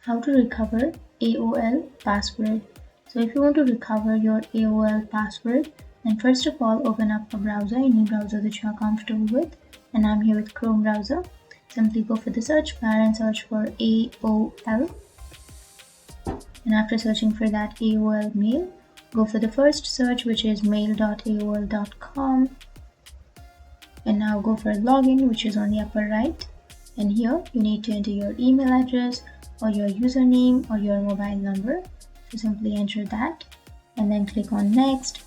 How to recover AOL password. So if you want to recover your AOL password, then first of all open up a browser, any browser that you are comfortable with, and I'm here with Chrome browser. Simply go for the search bar and search for AOL, and after searching for that AOL mail, go for the first search, which is mail.aol.com, and now go for login, which is on the upper right, and here you need to enter your email address or your username or your mobile number. So simply enter that and then click on next,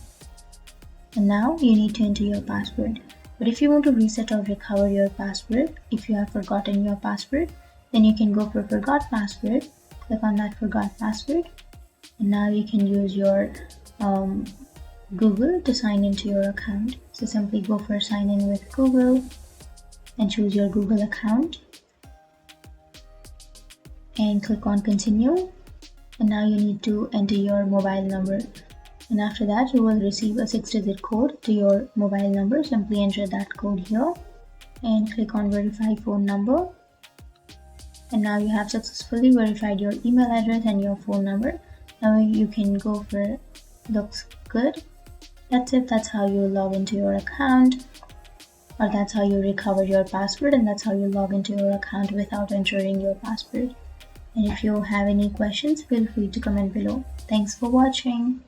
and now you need to enter your password. But if you want to reset or recover your password, if you have forgotten your password, then you can go for forgot password, click on that forgot password, and now you can use your Google to sign into your account. So simply go for sign in with Google and choose your Google account and click on continue, and now you need to enter your mobile number, and after that you will receive a 6-digit code to your mobile number. Simply enter that code here and click on verify phone number, and now you have successfully verified your email address and your phone number. Now you can go for looks good. That's it. That's how you log into your account, or that's how you recover your password, and that's how you log into your account without entering your password. And if you have any questions, feel free to comment below. Thanks for watching.